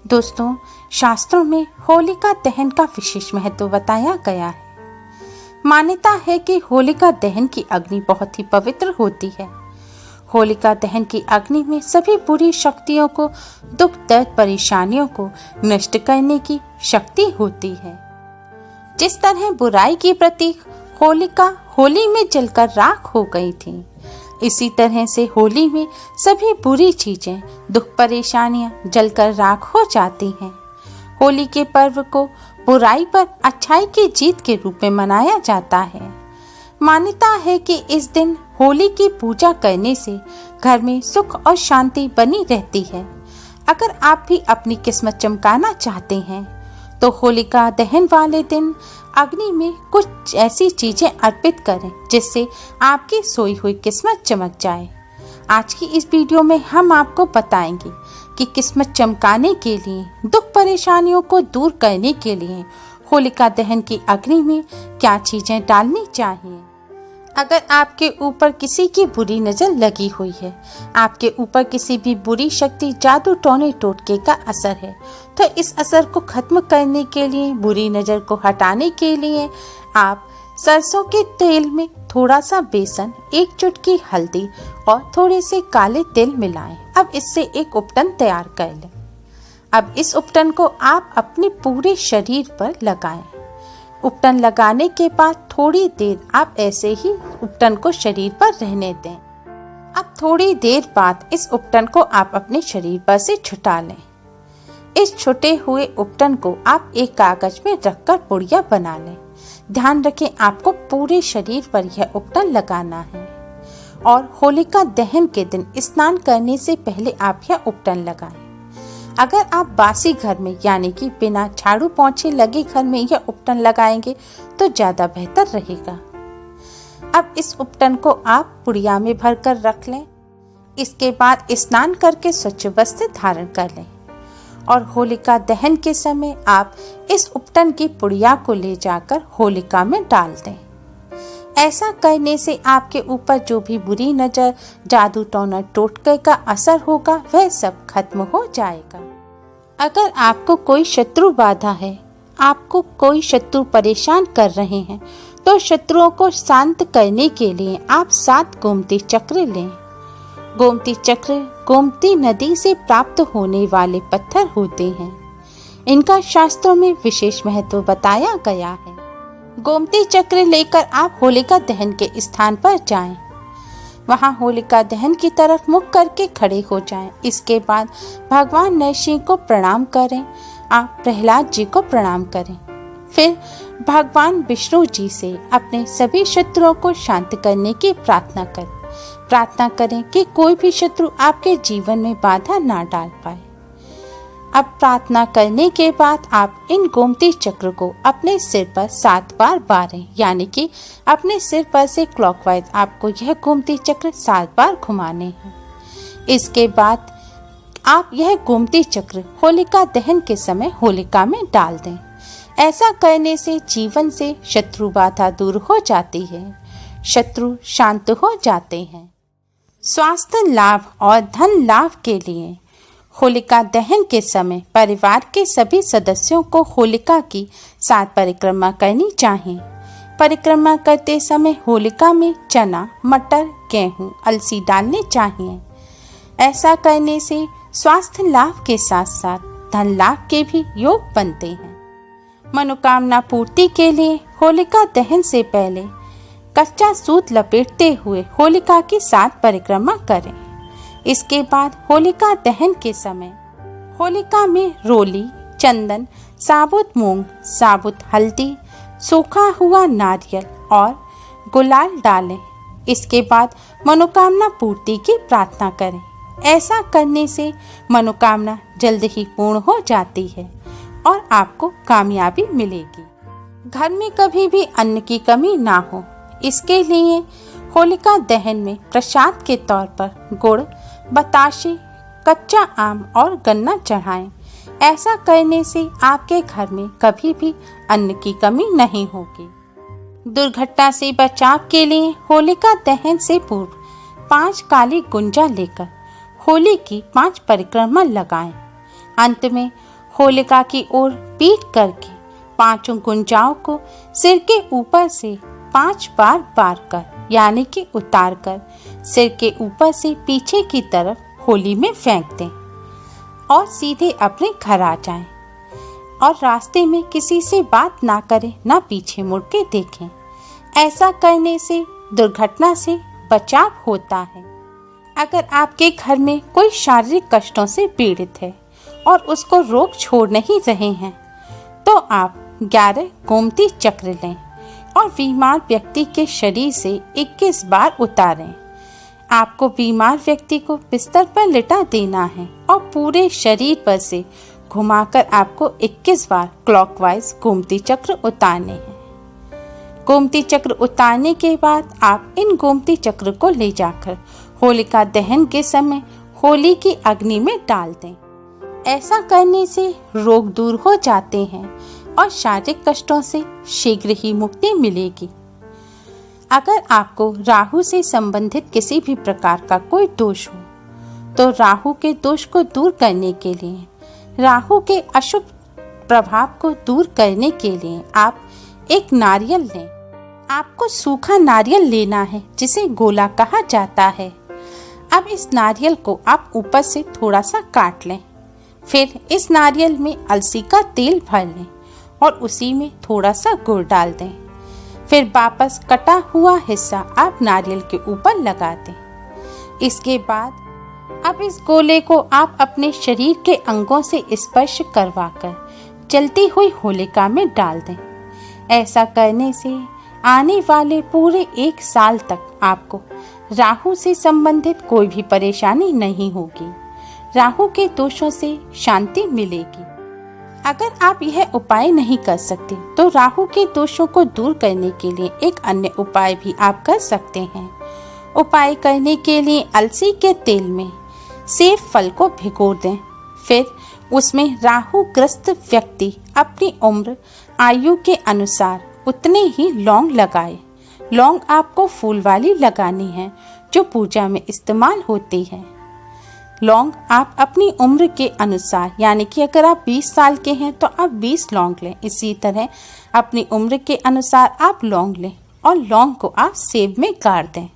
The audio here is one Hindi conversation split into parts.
दोस्तों, शास्त्रों में होलिका दहन का विशेष महत्व बताया गया है। मान्यता है कि होलिका दहन की अग्नि बहुत ही पवित्र होती है। होलिका दहन की अग्नि में सभी बुरी शक्तियों को, दुख दर्द परेशानियों को नष्ट करने की शक्ति होती है। जिस तरह बुराई की प्रतीक होलिका होली में जलकर राख हो गई थी, इसी तरह से होली में सभी बुरी चीजें, दुख परेशानियां जलकर राख हो जाती हैं। होली के पर्व को बुराई पर अच्छाई की जीत के रूप में मनाया जाता है। मान्यता है कि इस दिन होली की पूजा करने से घर में सुख और शांति बनी रहती है। अगर आप भी अपनी किस्मत चमकाना चाहते हैं तो होलिका दहन वाले दिन अग्नि में कुछ ऐसी चीजें अर्पित करें जिससे आपकी सोई हुई किस्मत चमक जाए। आज की इस वीडियो में हम आपको बताएंगे कि किस्मत चमकाने के लिए, दुख परेशानियों को दूर करने के लिए होलिका दहन की अग्नि में क्या चीजें डालनी चाहिए। अगर आपके ऊपर किसी की बुरी नजर लगी हुई है, आपके ऊपर किसी भी बुरी शक्ति, जादू टोने टोटके का असर है, तो इस असर को खत्म करने के लिए, बुरी नजर को हटाने के लिए आप सरसों के तेल में थोड़ा सा बेसन, एक चुटकी हल्दी और थोड़े से काले तिल मिलाएं। अब इससे एक उपटन तैयार कर लें। अब इस उपटन को आप अपने पूरे शरीर पर लगाएं। उपटन लगाने के बाद थोड़ी देर आप ऐसे ही उपटन को शरीर पर रहने दें। अब थोड़ी देर बाद इस उपटन को आप अपने शरीर पर से छुटा लें। इस छुटे हुए उपटन को आप एक कागज में रखकर पुड़िया बना लें। ध्यान रखें, आपको पूरे शरीर पर यह उपटन लगाना है और होलिका दहन के दिन स्नान करने से पहले आप यह उपटन लगाएं। अगर आप बासी घर में यानी कि बिना झाड़ू पोंछे लगे घर में यह उपटन लगाएंगे तो ज्यादा बेहतर रहेगा। अब इस उपटन को आप पुड़िया में भरकर रख लें। इसके बाद स्नान करके स्वच्छ वस्त्र धारण कर लें और होलिका दहन के समय आप इस उपटन की पुड़िया को ले जाकर होलिका में डाल दें। ऐसा करने से आपके ऊपर जो भी बुरी नजर, जादू टोना टोटके का असर होगा वह सब खत्म हो जाएगा। अगर आपको कोई शत्रु बाधा है, आपको कोई शत्रु परेशान कर रहे हैं, तो शत्रुओं को शांत करने के लिए आप 7 गोमती चक्र लें। गोमती चक्र गोमती नदी से प्राप्त होने वाले पत्थर होते हैं। इनका शास्त्रों में विशेष महत्व बताया गया है। गोमती चक्र लेकर आप होलिका दहन के स्थान पर जाएं। वहां होलिका दहन की तरफ मुख करके खड़े हो जाएं। इसके बाद भगवान नरसिंह को प्रणाम करें। आप प्रहलाद जी को प्रणाम करें। फिर भगवान विष्णु जी से अपने सभी शत्रुओं को शांत करने की प्रार्थना करें कि कोई भी शत्रु आपके जीवन में बाधा ना डाल पाए। अब प्रार्थना करने के बाद आप इन गोमती चक्र को अपने सिर पर 7 बार बारें, यानी कि अपने सिर पर से क्लॉकवाइज आपको यह गोमती चक्र 7 बार घुमाने हैं। इसके बाद आप यह गोमती चक्र होलिका दहन के समय होलिका में डाल दें। ऐसा करने से जीवन से शत्रु बाधा दूर हो जाती है, शत्रु शांत हो जाते हैं। स्वास्थ्य लाभ और धन लाभ के लिए होलिका दहन के समय परिवार के सभी सदस्यों को होलिका की 7 परिक्रमा करनी चाहिए। परिक्रमा करते समय होलिका में चना, मटर, गेहूं, अलसी डालने चाहिए। ऐसा करने से स्वास्थ्य लाभ के साथ साथ धन लाभ के भी योग बनते हैं। मनोकामना पूर्ति के लिए होलिका दहन से पहले कच्चा सूत लपेटते हुए होलिका की 7 परिक्रमा करें। इसके बाद होलिका दहन के समय होलिका में रोली, चंदन, साबुत मूंग, साबुत हल्दी, सूखा हुआ नारियल और गुलाल डालें। इसके बाद मनोकामना पूर्ति की प्रार्थना करें। ऐसा करने से मनोकामना जल्द ही पूर्ण हो जाती है और आपको कामयाबी मिलेगी। घर में कभी भी अन्न की कमी ना हो, इसके लिए होलिका दहन में प्रसाद के तौर पर गुड़, बताशे, कच्चा आम और गन्ना चढ़ाएं। ऐसा करने से आपके घर में कभी भी अन्न की कमी नहीं होगी। दुर्घटना से बचाव के लिए होलिका दहन से पूर्व 5 काली गुंजा लेकर होली की 5 परिक्रमा लगाएं। अंत में होलिका की ओर पीट करके पांचों गुंजाओं को सिर के ऊपर से 5 बार बार कर यानी कि उतार कर सिर के ऊपर से पीछे की तरफ होली में फेंक दें और सीधे अपने घर आ जाएं और रास्ते में किसी से बात ना करें, ना पीछे मुड़ के देखें। ऐसा करने से दुर्घटना से बचाव होता है। अगर आपके घर में कोई शारीरिक कष्टों से पीड़ित है और उसको रोक छोड़ नहीं रहे हैं तो आप 11 गोमती चक्र लें और बीमार व्यक्ति के शरीर से 21 बार उतारें। आपको बीमार व्यक्ति को बिस्तर पर लिटा देना है और पूरे शरीर पर से घुमाकर आपको 21 बार क्लॉकवाइज गोमती चक्र उतारने हैं। गोमती चक्र उतारने के बाद आप इन गोमती चक्र को ले जाकर होलिका दहन के समय होली की अग्नि में डाल दें। ऐसा करने से रोग दूर हो जाते हैं और शारीरिक कष्टों से शीघ्र ही मुक्ति मिलेगी। अगर आपको राहु से संबंधित किसी भी प्रकार का कोई दोष हो तो राहु के दोष को दूर करने के लिए, राहु के अशुभ प्रभाव को दूर करने के लिए आप एक नारियल लें। आपको सूखा नारियल लेना है जिसे गोला कहा जाता है। अब इस नारियल को आप ऊपर से थोड़ा सा काट लें। फिर इस नारियल में अलसी का तेल भर लें और उसी में थोड़ा सा गुड़ डाल दें। फिर वापस कटा हुआ हिस्सा आप नारियल के ऊपर लगा दें। इसके बाद अब इस गोले को आप अपने शरीर के अंगों से स्पर्श करवाकर जलती हुई होलिका में डाल दें। ऐसा करने से आने वाले पूरे 1 साल तक आपको राहु से संबंधित कोई भी परेशानी नहीं होगी। राहु के दोषों से शांति मिलेगी। अगर आप यह उपाय नहीं कर सकते तो राहु के दोषों को दूर करने के लिए एक अन्य उपाय भी आप कर सकते हैं। उपाय करने के लिए अलसी के तेल में सेब फल को भिगो दें। फिर उसमें राहु ग्रस्त व्यक्ति अपनी उम्र आयु के अनुसार उतने ही लौंग लगाए। लौंग आपको फूल वाली लगानी है जो पूजा में इस्तेमाल होती है। लौंग आप अपनी उम्र के अनुसार, यानी कि अगर आप 20 साल के हैं तो आप 20 लौंग लें। इसी तरह अपनी उम्र के अनुसार आप लौंग लें और लौंग को आप सेब में गाड़ दें।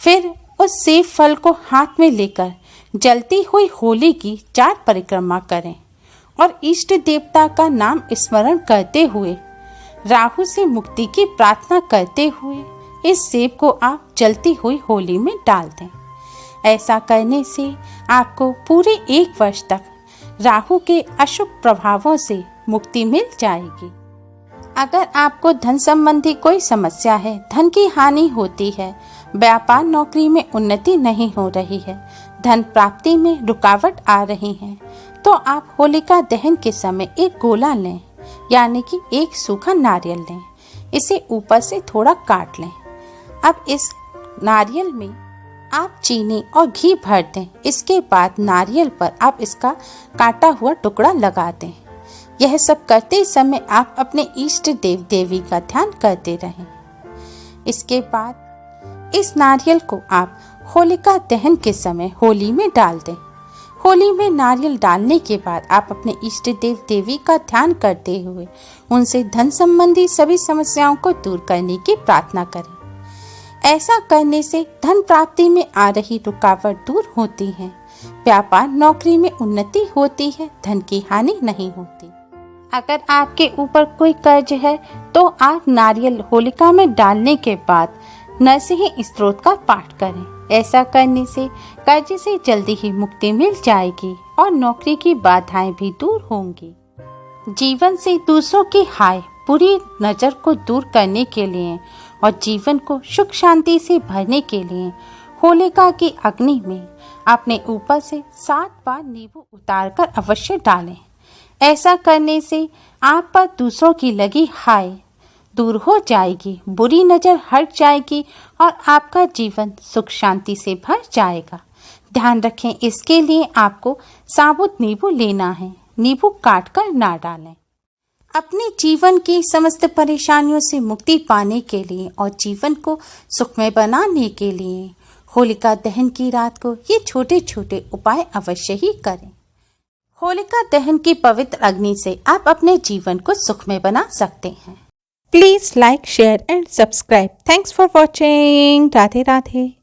फिर उस सेब फल को हाथ में लेकर जलती हुई होली की 4 परिक्रमा करें और इष्ट देवता का नाम स्मरण करते हुए राहु से मुक्ति की प्रार्थना करते हुए इस सेब को आप जलती हुई होली में डाल दें। ऐसा करने से आपको पूरे 1 वर्ष तक राहु के अशुभ प्रभावों से मुक्ति मिल जाएगी। अगर आपको धन संबंधी कोई समस्या है, धन की हानि होती है, व्यापार नौकरी में उन्नति नहीं हो रही है, धन प्राप्ति में रुकावट आ रही है, तो आप होलिका दहन के समय एक गोला लें, यानी कि एक सूखा नारियल लें। इसे ऊपर से थोड़ा काट लें। अब इस नारियल में आप चीनी और घी भर दें। इसके बाद नारियल पर आप इसका काटा हुआ टुकड़ा लगा दें। यह सब करते समय आप अपने इष्ट देव देवी का ध्यान करते रहें। इसके बाद इस नारियल को आप होलिका दहन के समय होली में डाल दें। होली में नारियल डालने के बाद आप अपने इष्ट देव देवी का ध्यान करते हुए उनसे धन संबंधी सभी समस्याओं को दूर करने की प्रार्थना करें। ऐसा करने से धन प्राप्ति में आ रही रुकावट दूर होती है, व्यापार नौकरी में उन्नति होती है, धन की हानि नहीं होती। अगर आपके ऊपर कोई कर्ज है तो आप नारियल होलिका में डालने के बाद नरसिंह स्तोत्र का पाठ करें। ऐसा करने से कर्ज से जल्दी ही मुक्ति मिल जाएगी और नौकरी की बाधाएं भी दूर होंगी। जीवन से दूसरों की हाय बुरी नजर को दूर करने के लिए और जीवन को सुख शांति से भरने के लिए होलिका की अग्नि में अपने ऊपर से 7 बार नींबू उतारकर अवश्य डालें। ऐसा करने से आप पर दूसरों की लगी हाय दूर हो जाएगी, बुरी नजर हट जाएगी और आपका जीवन सुख शांति से भर जाएगा। ध्यान रखें, इसके लिए आपको साबुत नींबू लेना है, नींबू काट कर ना डालें। अपने जीवन की समस्त परेशानियों से मुक्ति पाने के लिए और जीवन को सुखमय बनाने के लिए होलिका दहन की रात को ये छोटे छोटे उपाय अवश्य ही करें। होलिका दहन की पवित्र अग्नि से आप अपने जीवन को सुखमय बना सकते हैं। Please like, share and subscribe. Thanks for watching. Radhe Radhe.